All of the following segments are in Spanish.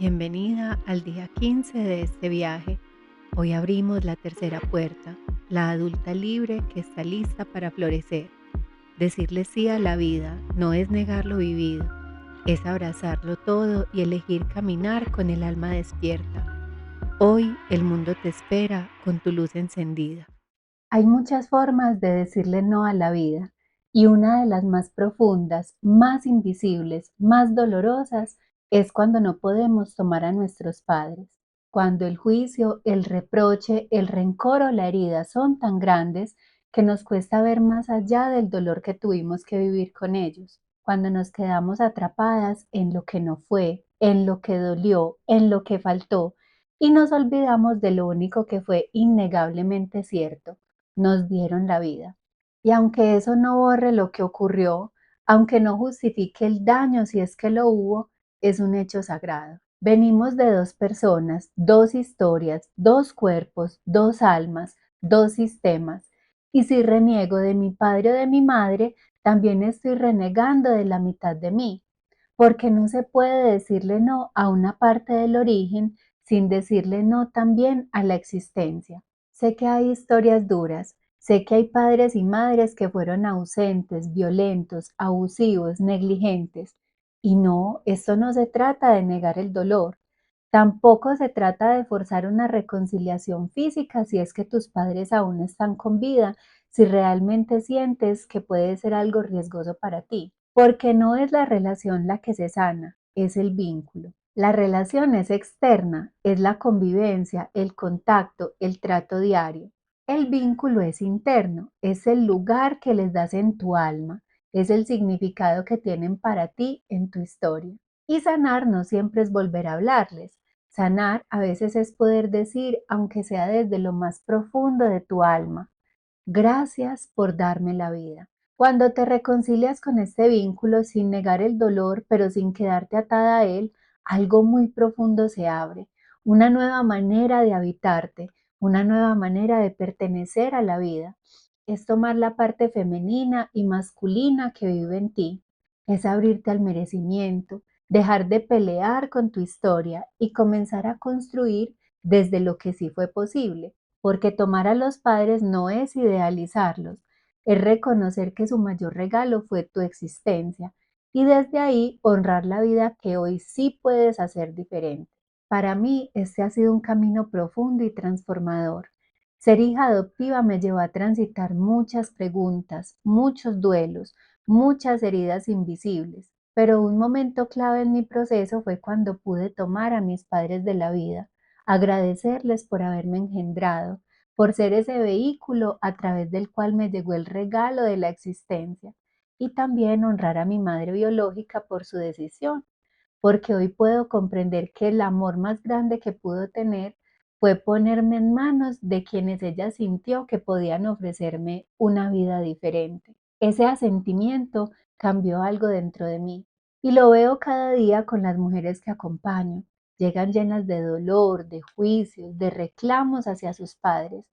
Bienvenida al día 15 de este viaje. Hoy abrimos la tercera puerta, la adulta libre que está lista para florecer. Decirle sí a la vida no es negar lo vivido, es abrazarlo todo y elegir caminar con el alma despierta. Hoy el mundo te espera con tu luz encendida. Hay muchas formas de decirle no a la vida y una de las más profundas, más invisibles, más dolorosas es cuando no podemos tomar a nuestros padres, cuando el juicio, el reproche, el rencor o la herida son tan grandes que nos cuesta ver más allá del dolor que tuvimos que vivir con ellos, cuando nos quedamos atrapadas en lo que no fue, en lo que dolió, en lo que faltó y nos olvidamos de lo único que fue innegablemente cierto: nos dieron la vida. Y aunque eso no borre lo que ocurrió, aunque no justifique el daño si es que lo hubo, es un hecho sagrado. Venimos de dos personas, dos historias, dos cuerpos, dos almas, dos sistemas. Y si reniego de mi padre o de mi madre, también estoy renegando de la mitad de mí, porque no se puede decirle no a una parte del origen sin decirle no también a la existencia. Sé que hay historias duras, sé que hay padres y madres que fueron ausentes, violentos, abusivos, negligentes. Y no, esto no se trata de negar el dolor. Tampoco se trata de forzar una reconciliación física si es que tus padres aún están con vida, si realmente sientes que puede ser algo riesgoso para ti. Porque no es la relación la que se sana, es el vínculo. La relación es externa, es la convivencia, el contacto, el trato diario. El vínculo es interno, es el lugar que les das en tu alma, es el significado que tienen para ti en tu historia. Y sanar no siempre es volver a hablarles. Sanar a veces es poder decir, aunque sea desde lo más profundo de tu alma: gracias por darme la vida. Cuando te reconcilias con este vínculo sin negar el dolor, pero sin quedarte atada a él, algo muy profundo se abre, una nueva manera de habitarte, una nueva manera de pertenecer a la vida. Es tomar la parte femenina y masculina que vive en ti, es abrirte al merecimiento, dejar de pelear con tu historia y comenzar a construir desde lo que sí fue posible, porque tomar a los padres no es idealizarlos, es reconocer que su mayor regalo fue tu existencia y desde ahí honrar la vida que hoy sí puedes hacer diferente. Para mí, este ha sido un camino profundo y transformador. Ser hija adoptiva me llevó a transitar muchas preguntas, muchos duelos, muchas heridas invisibles, pero un momento clave en mi proceso fue cuando pude tomar a mis padres de la vida, agradecerles por haberme engendrado, por ser ese vehículo a través del cual me llegó el regalo de la existencia, y también honrar a mi madre biológica por su decisión, porque hoy puedo comprender que el amor más grande que pudo tener fue ponerme en manos de quienes ella sintió que podían ofrecerme una vida diferente. Ese asentimiento cambió algo dentro de mí y lo veo cada día con las mujeres que acompaño. Llegan llenas de dolor, de juicios, de reclamos hacia sus padres.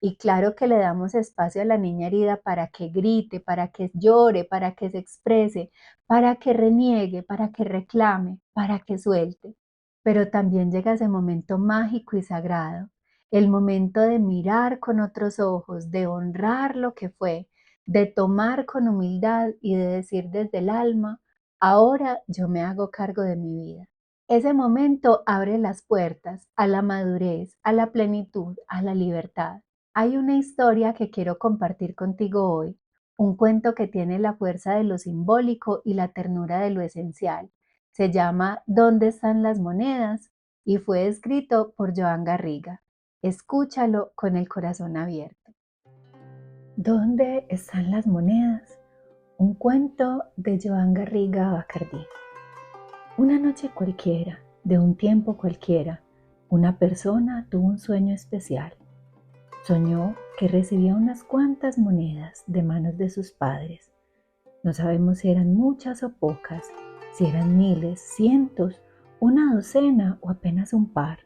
Y claro que le damos espacio a la niña herida para que grite, para que llore, para que se exprese, para que reniegue, para que reclame, para que suelte. Pero también llega ese momento mágico y sagrado, el momento de mirar con otros ojos, de honrar lo que fue, de tomar con humildad y de decir desde el alma: ahora yo me hago cargo de mi vida. Ese momento abre las puertas a la madurez, a la plenitud, a la libertad. Hay una historia que quiero compartir contigo hoy, un cuento que tiene la fuerza de lo simbólico y la ternura de lo esencial. Se llama ¿Dónde están las monedas? Y fue escrito por Joan Garriga. Escúchalo con el corazón abierto. ¿Dónde están las monedas? Un cuento de Joan Garriga Bacardí. Una noche cualquiera, de un tiempo cualquiera, una persona tuvo un sueño especial. Soñó que recibía unas cuantas monedas de manos de sus padres. No sabemos si eran muchas o pocas, si eran miles, cientos, una docena o apenas un par.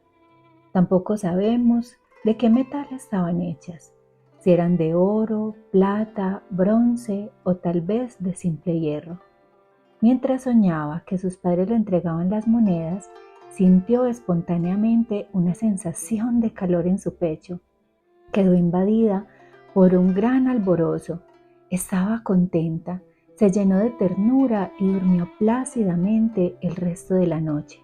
Tampoco sabemos de qué metal estaban hechas, si eran de oro, plata, bronce o tal vez de simple hierro. Mientras soñaba que sus padres le entregaban las monedas, sintió espontáneamente una sensación de calor en su pecho. Quedó invadida por un gran alborozo. Estaba contenta, se llenó de ternura y durmió plácidamente el resto de la noche.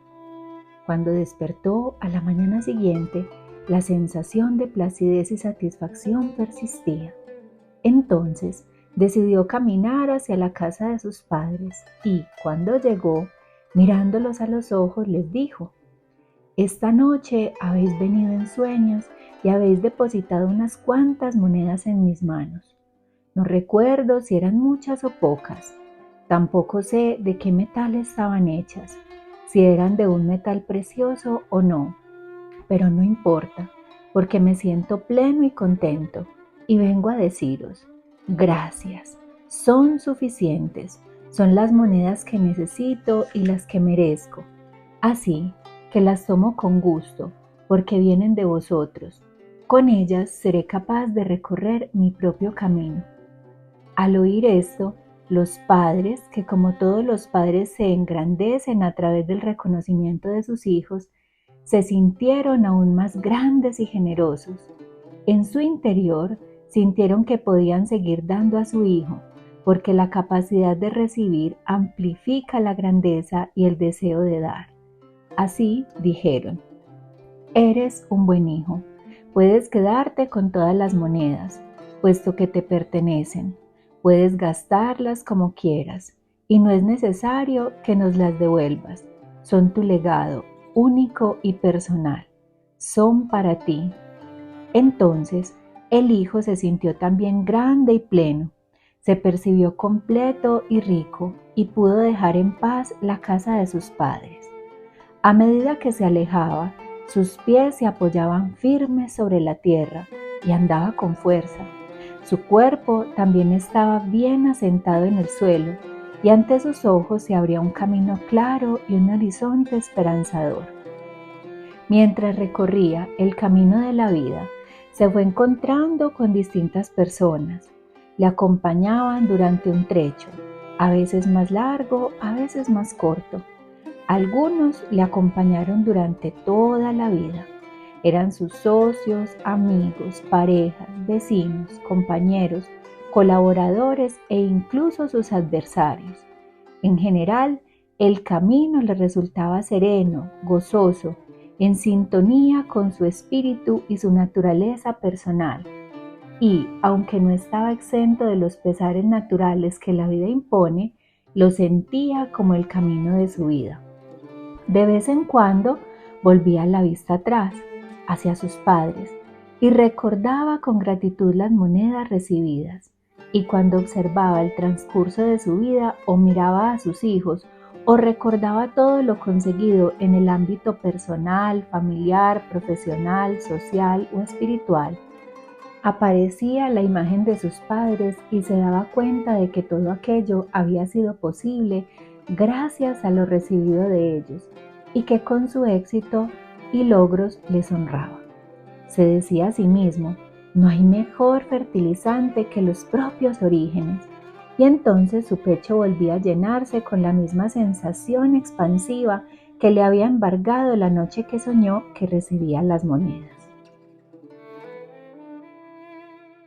Cuando despertó a la mañana siguiente, la sensación de placidez y satisfacción persistía. Entonces decidió caminar hacia la casa de sus padres y, cuando llegó, mirándolos a los ojos, les dijo: «Esta noche habéis venido en sueños y habéis depositado unas cuantas monedas en mis manos. No recuerdo si eran muchas o pocas. Tampoco sé de qué metal estaban hechas, si eran de un metal precioso o no, pero no importa, porque me siento pleno y contento y vengo a deciros: gracias, son suficientes, son las monedas que necesito y las que merezco. Así que las tomo con gusto, porque vienen de vosotros. Con ellas seré capaz de recorrer mi propio camino». Al oír esto, los padres, que como todos los padres se engrandecen a través del reconocimiento de sus hijos, se sintieron aún más grandes y generosos. En su interior sintieron que podían seguir dando a su hijo, porque la capacidad de recibir amplifica la grandeza y el deseo de dar. Así dijeron: «Eres un buen hijo, puedes quedarte con todas las monedas, puesto que te pertenecen. Puedes gastarlas como quieras y no es necesario que nos las devuelvas. Son tu legado, único y personal. Son para ti». Entonces el hijo se sintió también grande y pleno. Se percibió completo y rico y pudo dejar en paz la casa de sus padres. A medida que se alejaba, sus pies se apoyaban firmes sobre la tierra y andaba con fuerza. Su cuerpo también estaba bien asentado en el suelo y ante sus ojos se abría un camino claro y un horizonte esperanzador. Mientras recorría el camino de la vida, se fue encontrando con distintas personas. Le acompañaban durante un trecho, a veces más largo, a veces más corto. Algunos le acompañaron durante toda la vida. Eran sus socios, amigos, parejas, vecinos, compañeros, colaboradores e incluso sus adversarios. En general, el camino le resultaba sereno, gozoso, en sintonía con su espíritu y su naturaleza personal. Y, aunque no estaba exento de los pesares naturales que la vida impone, lo sentía como el camino de su vida. De vez en cuando volvía la vista atrás, hacia sus padres, y recordaba con gratitud las monedas recibidas. Y cuando observaba el transcurso de su vida o miraba a sus hijos o recordaba todo lo conseguido en el ámbito personal, familiar, profesional, social o espiritual, aparecía la imagen de sus padres y se daba cuenta de que todo aquello había sido posible gracias a lo recibido de ellos y que con su éxito y logros les honraba. Se decía a sí mismo: no hay mejor fertilizante que los propios orígenes, y entonces su pecho volvía a llenarse con la misma sensación expansiva que le había embargado la noche que soñó que recibía las monedas.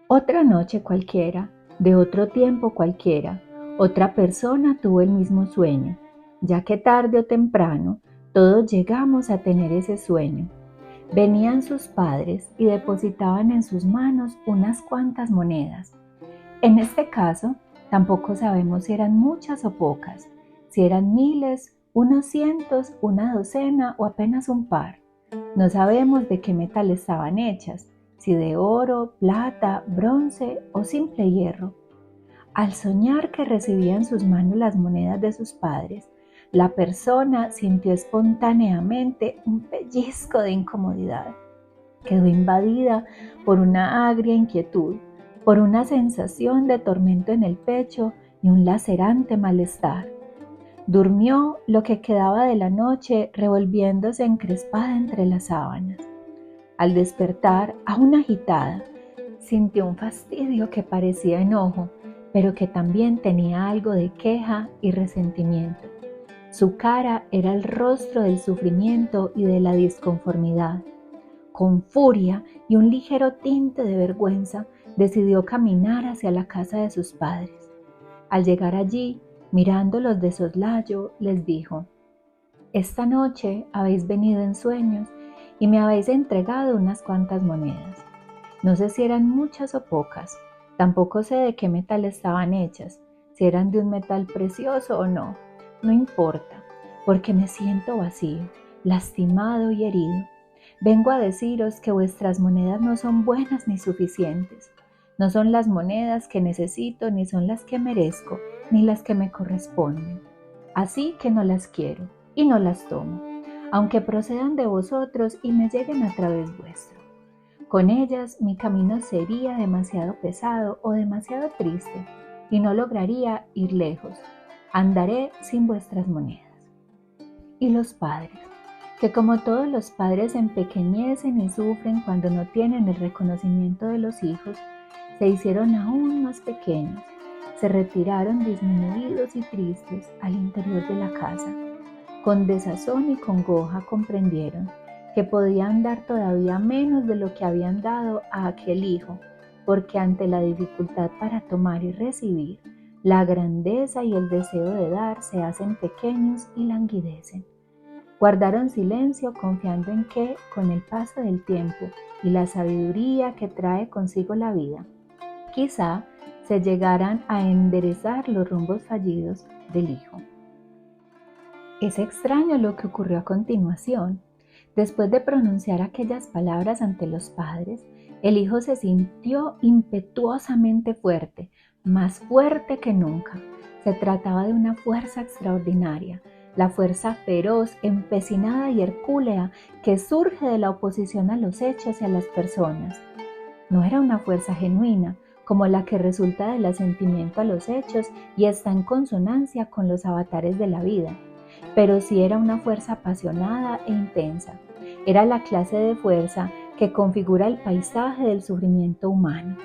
Otra noche cualquiera, de otro tiempo cualquiera, otra persona tuvo el mismo sueño, ya que tarde o temprano todos llegamos a tener ese sueño. Venían sus padres y depositaban en sus manos unas cuantas monedas. En este caso, tampoco sabemos si eran muchas o pocas, si eran miles, unos cientos, una docena o apenas un par. No sabemos de qué metal estaban hechas, si de oro, plata, bronce o simple hierro. Al soñar que recibía en sus manos las monedas de sus padres, la persona sintió espontáneamente un pellizco de incomodidad. Quedó invadida por una agria inquietud, por una sensación de tormento en el pecho y un lacerante malestar. Durmió lo que quedaba de la noche revolviéndose encrespada entre las sábanas. Al despertar, aún agitada, sintió un fastidio que parecía enojo, pero que también tenía algo de queja y resentimiento. Su cara era el rostro del sufrimiento y de la disconformidad. Con furia y un ligero tinte de vergüenza, decidió caminar hacia la casa de sus padres. Al llegar allí, mirándolos de soslayo, les dijo: «Esta noche habéis venido en sueños y me habéis entregado unas cuantas monedas. No sé si eran muchas o pocas, tampoco sé de qué metal estaban hechas, si eran de un metal precioso o no. No importa, porque me siento vacío, lastimado y herido. Vengo a deciros que vuestras monedas no son buenas ni suficientes. No son las monedas que necesito, ni son las que merezco, ni las que me corresponden. Así que no las quiero y no las tomo, aunque procedan de vosotros y me lleguen a través vuestro. Con ellas mi camino sería demasiado pesado o demasiado triste y no lograría ir lejos. Andaré sin vuestras monedas». Y los padres, que como todos los padres empequeñecen y sufren cuando no tienen el reconocimiento de los hijos, se hicieron aún más pequeños. Se retiraron disminuidos y tristes al interior de la casa. Con desazón y congoja comprendieron que podían dar todavía menos de lo que habían dado a aquel hijo, porque ante la dificultad para tomar y recibir, la grandeza y el deseo de dar se hacen pequeños y languidecen. Guardaron silencio confiando en que, con el paso del tiempo y la sabiduría que trae consigo la vida, quizá se llegaran a enderezar los rumbos fallidos del hijo. Es extraño lo que ocurrió a continuación. Después de pronunciar aquellas palabras ante los padres, el hijo se sintió impetuosamente fuerte, más fuerte que nunca. Se trataba de una fuerza extraordinaria, la fuerza feroz, empecinada y hercúlea que surge de la oposición a los hechos y a las personas. No era una fuerza genuina, como la que resulta del asentimiento a los hechos y está en consonancia con los avatares de la vida, pero sí era una fuerza apasionada e intensa. Era la clase de fuerza que configura el paisaje del sufrimiento humano,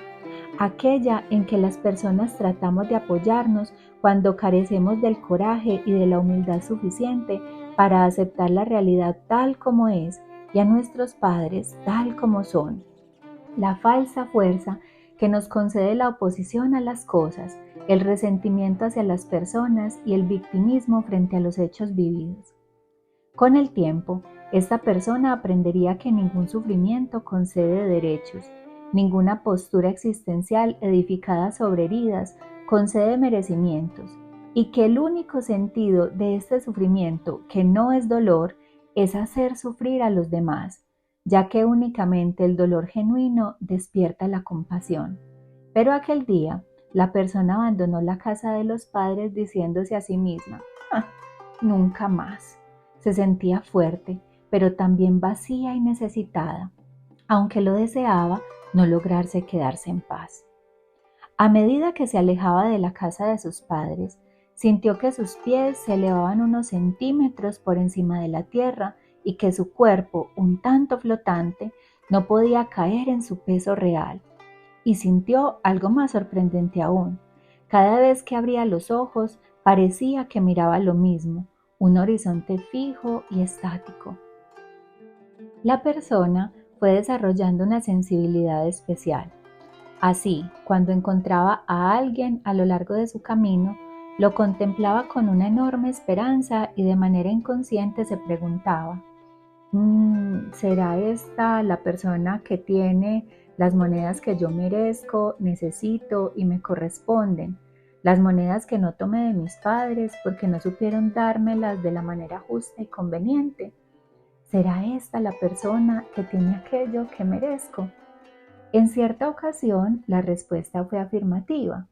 aquella en que las personas tratamos de apoyarnos cuando carecemos del coraje y de la humildad suficiente para aceptar la realidad tal como es y a nuestros padres tal como son. La falsa fuerza que nos concede la oposición a las cosas, el resentimiento hacia las personas y el victimismo frente a los hechos vividos. Con el tiempo, esta persona aprendería que ningún sufrimiento concede derechos, ninguna postura existencial edificada sobre heridas concede merecimientos, y que el único sentido de este sufrimiento, que no es dolor, es hacer sufrir a los demás, ya que únicamente el dolor genuino despierta la compasión. Pero aquel día, la persona abandonó la casa de los padres diciéndose a sí misma: «Ah, nunca más». Se sentía fuerte, pero también vacía y necesitada, aunque lo deseaba no lograrse quedarse en paz. A medida que se alejaba de la casa de sus padres, sintió que sus pies se elevaban unos centímetros por encima de la tierra y que su cuerpo, un tanto flotante, no podía caer en su peso real. Y sintió algo más sorprendente aún. Cada vez que abría los ojos, parecía que miraba lo mismo, un horizonte fijo y estático. La persona fue desarrollando una sensibilidad especial. Así, cuando encontraba a alguien a lo largo de su camino, lo contemplaba con una enorme esperanza y de manera inconsciente se preguntaba: ¿será esta la persona que tiene las monedas que yo merezco, necesito y me corresponden? Las monedas que no tomé de mis padres porque no supieron dármelas de la manera justa y conveniente. ¿Será esta la persona que tiene aquello que merezco? En cierta ocasión, la respuesta fue afirmativa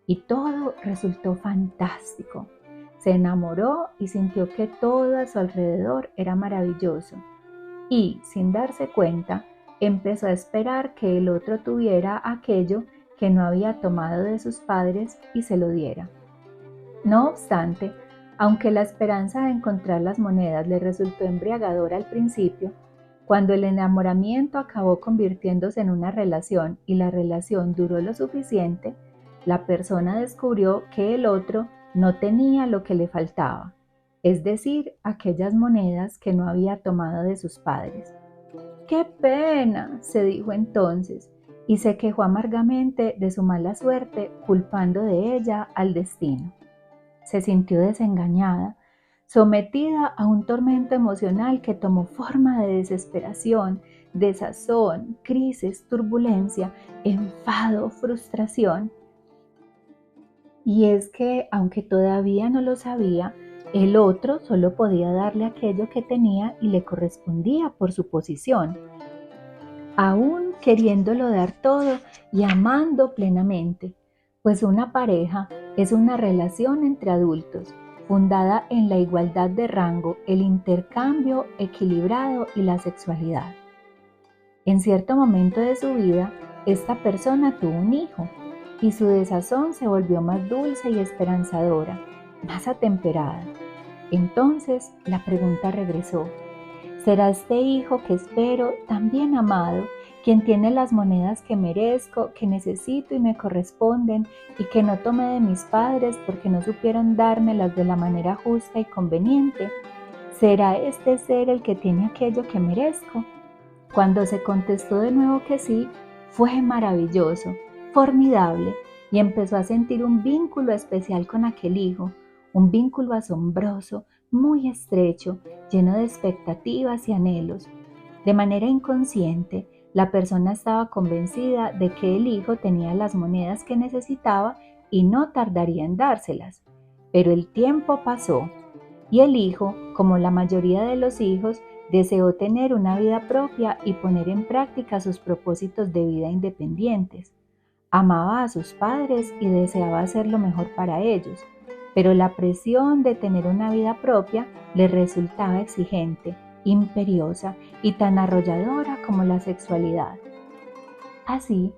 y todo resultó fantástico. Se enamoró y sintió que todo a su alrededor era maravilloso y, sin darse cuenta, empezó a esperar que el otro tuviera aquello que no había tomado de sus padres y se lo diera. No obstante, aunque la esperanza de encontrar las monedas le resultó embriagadora al principio, cuando el enamoramiento acabó convirtiéndose en una relación y la relación duró lo suficiente, la persona descubrió que el otro no tenía lo que le faltaba. es decir, aquellas monedas que no había tomado de sus padres. ¡Qué pena!, se dijo entonces, y se quejó amargamente de su mala suerte, culpando de ella al destino. Se sintió desengañada, sometida a un tormento emocional que tomó forma de desesperación, desazón, crisis, turbulencia, enfado, frustración. Y es que, aunque todavía no lo sabía, el otro solo podía darle aquello que tenía y le correspondía por su posición, aún queriéndolo dar todo y amando plenamente, pues una pareja es una relación entre adultos, fundada en la igualdad de rango, el intercambio equilibrado y la sexualidad. En cierto momento de su vida, esta persona tuvo un hijo y su desazón se volvió más dulce y esperanzadora, más atemperada. Entonces la pregunta regresó: ¿será este hijo que espero tan bien amado, quien tiene las monedas que merezco, que necesito y me corresponden, y que no tomé de mis padres porque no supieron dármelas de la manera justa y conveniente? ¿Será este ser el que tiene aquello que merezco? Cuando se contestó de nuevo que sí, fue maravilloso, formidable, y empezó a sentir un vínculo especial con aquel hijo, un vínculo asombroso, muy estrecho, lleno de expectativas y anhelos. De manera inconsciente, la persona estaba convencida de que el hijo tenía las monedas que necesitaba y no tardaría en dárselas. Pero el tiempo pasó y el hijo, como la mayoría de los hijos, deseó tener una vida propia y poner en práctica sus propósitos de vida independientes. Amaba a sus padres y deseaba hacer lo mejor para ellos, pero la presión de tener una vida propia le resultaba exigente, imperiosa y tan arrolladora como la sexualidad. Así,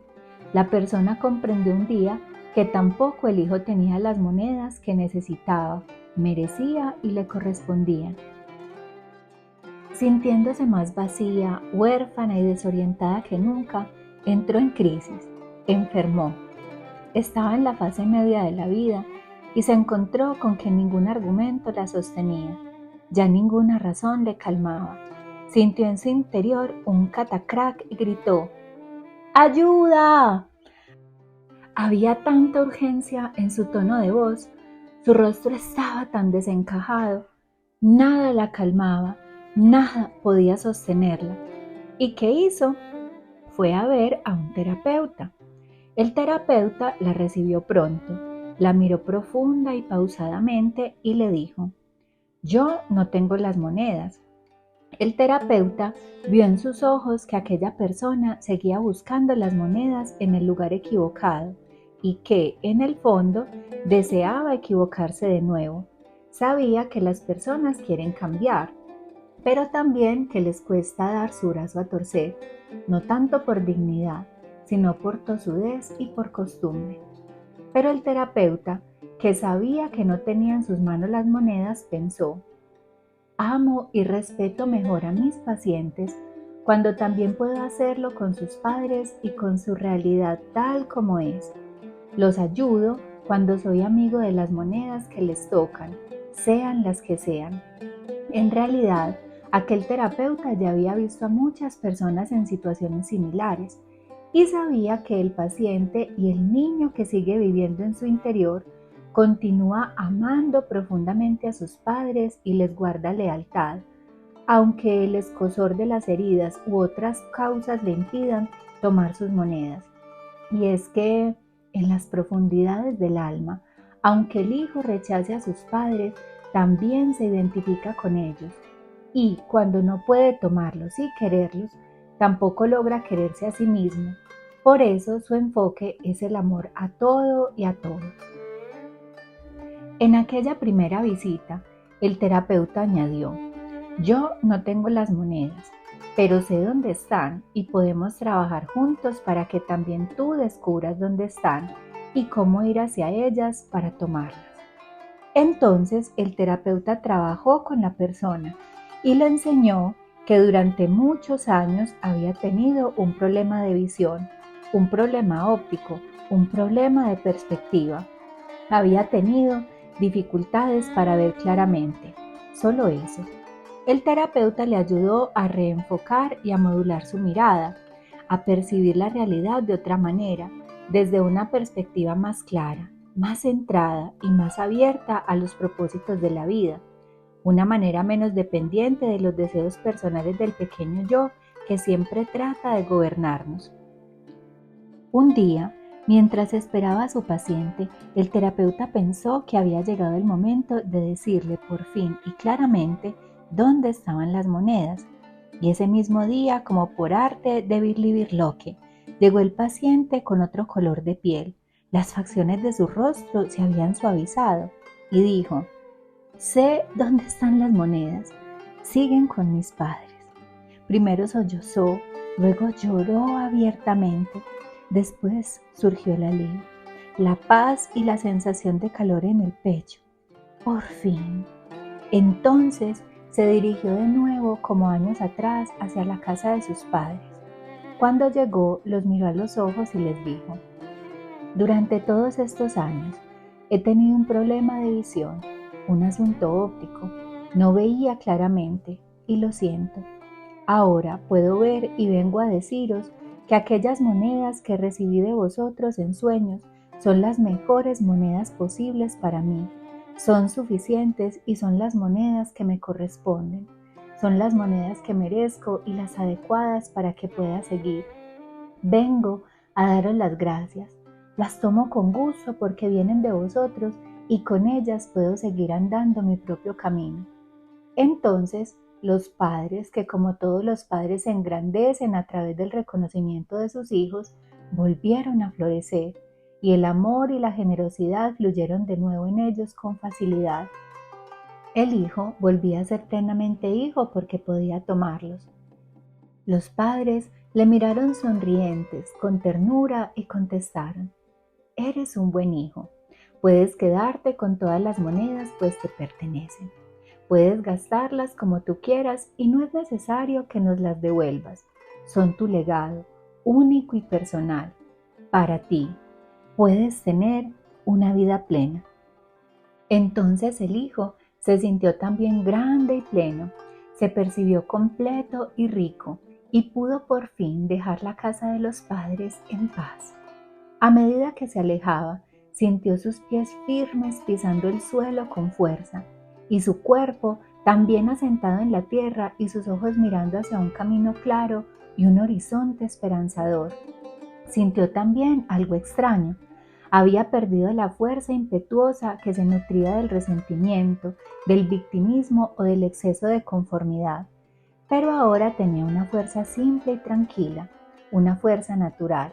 la persona comprendió un día que tampoco el hijo tenía las monedas que necesitaba, merecía y le correspondían. Sintiéndose más vacía, huérfana y desorientada que nunca, entró en crisis, enfermó. Estaba en la fase media de la vida y se encontró con que ningún argumento la sostenía, ya ninguna razón le calmaba. Sintió en su interior un catacrac y gritó: ¡ayuda! Había tanta urgencia en su tono de voz, su rostro estaba tan desencajado, nada la calmaba, nada podía sostenerla. ¿Y qué hizo? Fue a ver a un terapeuta. El terapeuta la recibió pronto, la miró profunda y pausadamente y le dijo: yo no tengo las monedas. El terapeuta vio en sus ojos que aquella persona seguía buscando las monedas en el lugar equivocado y que, en el fondo, deseaba equivocarse de nuevo. Sabía que las personas quieren cambiar, pero también que les cuesta dar su brazo a torcer, no tanto por dignidad, sino por tosudez y por costumbre. Pero el terapeuta, que sabía que no tenía en sus manos las monedas, pensó: amo y respeto mejor a mis pacientes cuando también puedo hacerlo con sus padres y con su realidad tal como es. Los ayudo cuando soy amigo de las monedas que les tocan, sean las que sean. En realidad, aquel terapeuta ya había visto a muchas personas en situaciones similares y sabía que el paciente y el niño que sigue viviendo en su interior continúa amando profundamente a sus padres y les guarda lealtad, aunque el escozor de las heridas u otras causas le impidan tomar sus monedas. Y es que en las profundidades del alma, aunque el hijo rechace a sus padres, también se identifica con ellos. Y cuando no puede tomarlos y quererlos, tampoco logra quererse a sí mismo. Por eso su enfoque es el amor a todo y a todos. En aquella primera visita, el terapeuta añadió: yo no tengo las monedas, pero sé dónde están y podemos trabajar juntos para que también tú descubras dónde están y cómo ir hacia ellas para tomarlas. Entonces el terapeuta trabajó con la persona y le enseñó que durante muchos años había tenido un problema de visión, un problema óptico, un problema de perspectiva. Había tenido dificultades para ver claramente. solo eso. El terapeuta le ayudó a reenfocar y a modular su mirada, a percibir la realidad de otra manera, desde una perspectiva más clara, más centrada y más abierta a los propósitos de la vida, una manera menos dependiente de los deseos personales del pequeño yo que siempre trata de gobernarnos. Un día, mientras esperaba a su paciente, el terapeuta pensó que había llegado el momento de decirle por fin y claramente dónde estaban las monedas. Y ese mismo día, como por arte de Birlibirloque, llegó el paciente con otro color de piel. Las facciones de su rostro se habían suavizado y dijo: sé dónde están las monedas. Siguen con mis padres. Primero sollozó, luego lloró abiertamente. Después surgió el alivio, la paz y la sensación de calor en el pecho. Por fin. Entonces se dirigió de nuevo, como años atrás, hacia la casa de sus padres. Cuando llegó, los miró a los ojos y les dijo: durante todos estos años he tenido un problema de visión, un asunto óptico. No veía claramente y lo siento. Ahora puedo ver y vengo a deciros que aquellas monedas que recibí de vosotros en sueños son las mejores monedas posibles para mí. Son suficientes y son las monedas que me corresponden. Son las monedas que merezco y las adecuadas para que pueda seguir. Vengo a daros las gracias. Las tomo con gusto porque vienen de vosotros y con ellas puedo seguir andando mi propio camino. Entonces, los padres, que como todos los padres se engrandecen a través del reconocimiento de sus hijos, volvieron a florecer y el amor y la generosidad fluyeron de nuevo en ellos con facilidad. El hijo volvía a ser plenamente hijo porque podía tomarlos. Los padres le miraron sonrientes, con ternura y contestaron: eres un buen hijo. Puedes quedarte con todas las monedas pues te pertenecen. Puedes gastarlas como tú quieras y no es necesario que nos las devuelvas. Son tu legado, único y personal. Para ti, puedes tener una vida plena. Entonces el hijo se sintió también grande y pleno, se percibió completo y rico y pudo por fin dejar la casa de los padres en paz. A medida que se alejaba, sintió sus pies firmes pisando el suelo con fuerza y su cuerpo también asentado en la tierra y sus ojos mirando hacia un camino claro y un horizonte esperanzador. Sintió también algo extraño. Había perdido la fuerza impetuosa que se nutría del resentimiento, del victimismo o del exceso de conformidad, pero ahora tenía una fuerza simple y tranquila, una fuerza natural.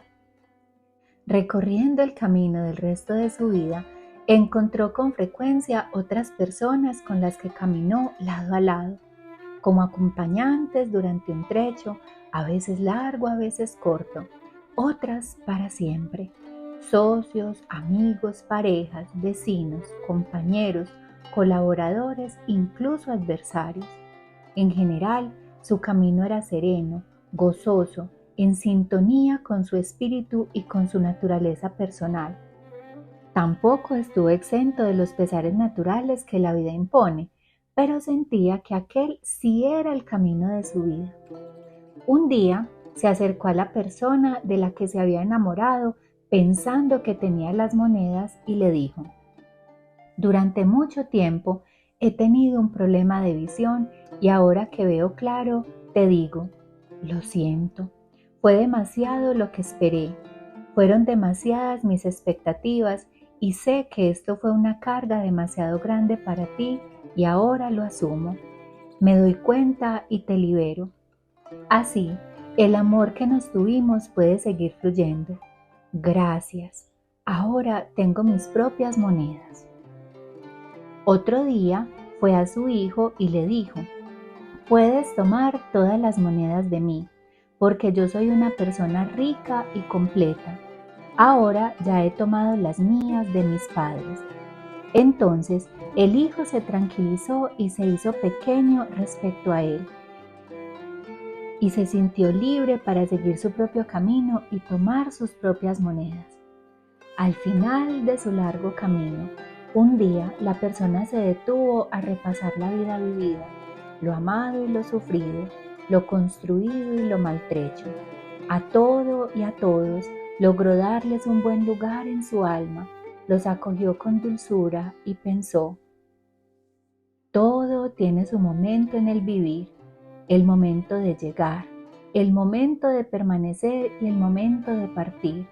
Recorriendo el camino del resto de su vida, encontró con frecuencia otras personas con las que caminó lado a lado, como acompañantes durante un trecho, a veces largo, a veces corto, otras para siempre. Socios, amigos, parejas, vecinos, compañeros, colaboradores, incluso adversarios. En general, su camino era sereno, gozoso, en sintonía con su espíritu y con su naturaleza personal. Tampoco estuvo exento de los pesares naturales que la vida impone, pero sentía que aquel sí era el camino de su vida. Un día se acercó a la persona de la que se había enamorado pensando que tenía las monedas y le dijo: durante mucho tiempo he tenido un problema de visión y ahora que veo claro, te digo, lo siento. Fue demasiado lo que esperé, fueron demasiadas mis expectativas y sé que esto fue una carga demasiado grande para ti y ahora lo asumo. Me doy cuenta y te libero. Así, el amor que nos tuvimos puede seguir fluyendo. Gracias. Ahora tengo mis propias monedas. Otro día fue a su hijo y le dijo: puedes tomar todas las monedas de mí, porque yo soy una persona rica y completa. Ahora ya he tomado las mías de mis padres. Entonces el hijo se tranquilizó y se hizo pequeño respecto a él, y se sintió libre para seguir su propio camino y tomar sus propias monedas. Al final de su largo camino, Un día la persona se detuvo a repasar la vida vivida, lo amado y lo sufrido, lo construido y lo maltrecho. A todo y a todos logró darles un buen lugar en su alma, los acogió con dulzura y pensó: todo tiene su momento en el vivir, el momento de llegar, el momento de permanecer y el momento de partir.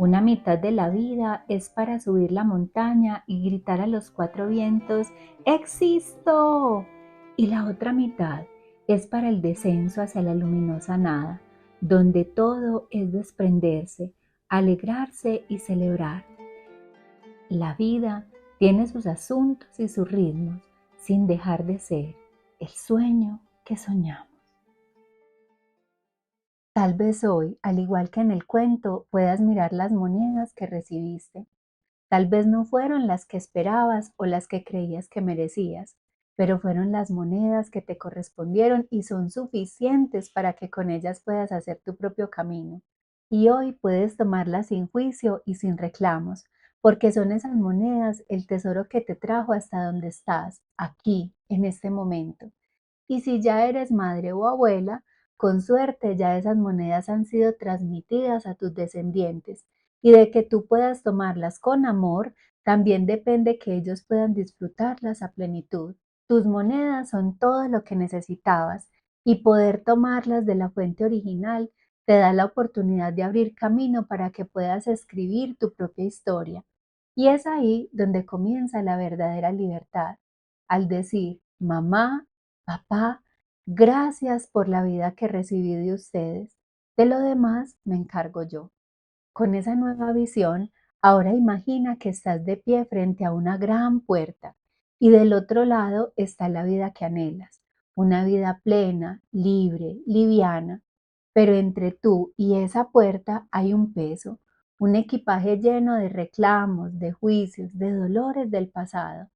Una mitad de la vida es para subir la montaña y gritar a los cuatro vientos: ¡Existo! Y la otra mitad es para el descenso hacia la luminosa nada, donde todo es desprenderse, alegrarse y celebrar. La vida tiene sus asuntos y sus ritmos, sin dejar de ser el sueño que soñamos. Tal vez hoy, al igual que en el cuento, puedas mirar las monedas que recibiste. Tal vez no fueron las que esperabas o las que creías que merecías, pero fueron las monedas que te correspondieron y son suficientes para que con ellas puedas hacer tu propio camino. Y hoy puedes tomarlas sin juicio y sin reclamos, porque son esas monedas el tesoro que te trajo hasta donde estás, aquí, en este momento. Y si ya eres madre o abuela, con suerte ya esas monedas han sido transmitidas a tus descendientes, y de que tú puedas tomarlas con amor, también depende que ellos puedan disfrutarlas a plenitud. Tus monedas son todo lo que necesitabas, y poder tomarlas de la fuente original te da la oportunidad de abrir camino para que puedas escribir tu propia historia. Y es ahí donde comienza la verdadera libertad, al decir: mamá, papá, gracias por la vida que recibí de ustedes. De lo demás me encargo yo. Con esa nueva visión, ahora imagina que estás de pie frente a una gran puerta y del otro lado está la vida que anhelas, una vida plena, libre, liviana, pero entre tú y esa puerta hay un peso, un equipaje lleno de reclamos, de juicios, de dolores del pasado.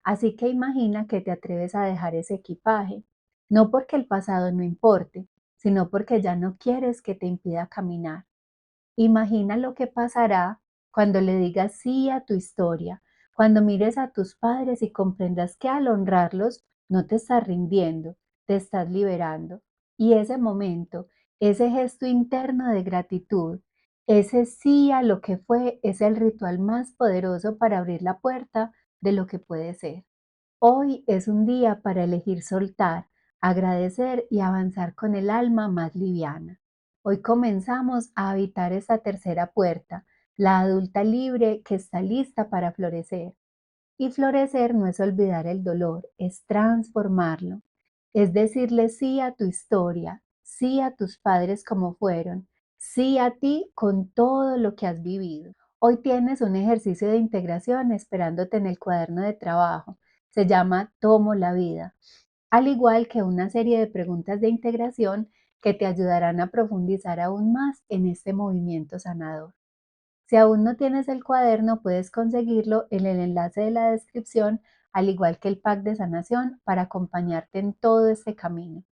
Así que imagina que te atreves a dejar ese equipaje, no porque el pasado no importe, sino porque ya no quieres que te impida caminar. Imagina lo que pasará cuando le digas sí a tu historia, cuando mires a tus padres y comprendas que al honrarlos no te estás rindiendo, te estás liberando. Y ese momento, ese gesto interno de gratitud, ese sí a lo que fue, es el ritual más poderoso para abrir la puerta de lo que puede ser. Hoy es un día para elegir soltar, agradecer y avanzar con el alma más liviana. Hoy comenzamos a habitar esta tercera puerta, la adulta libre que está lista para florecer. Y florecer no es olvidar el dolor, es transformarlo. Es decirle sí a tu historia, sí a tus padres como fueron, sí a ti con todo lo que has vivido. Hoy tienes un ejercicio de integración esperándote en el cuaderno de trabajo. Se llama Tomo la vida, al igual que una serie de preguntas de integración que te ayudarán a profundizar aún más en este movimiento sanador. Si aún no tienes el cuaderno, puedes conseguirlo en el enlace de la descripción, al igual que el pack de sanación para acompañarte en todo este camino.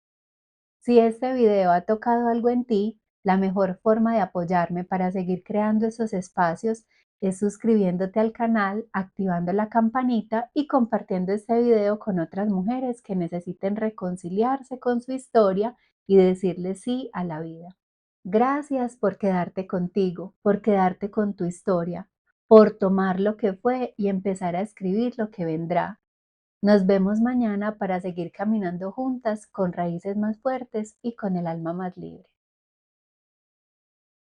Si este video ha tocado algo en ti, la mejor forma de apoyarme para seguir creando esos espacios es suscribiéndote al canal, activando la campanita y compartiendo este video con otras mujeres que necesiten reconciliarse con su historia y decirle sí a la vida. Gracias por quedarte contigo, por quedarte con tu historia, por tomar lo que fue y empezar a escribir lo que vendrá. Nos vemos mañana para seguir caminando juntas con raíces más fuertes y con el alma más libre.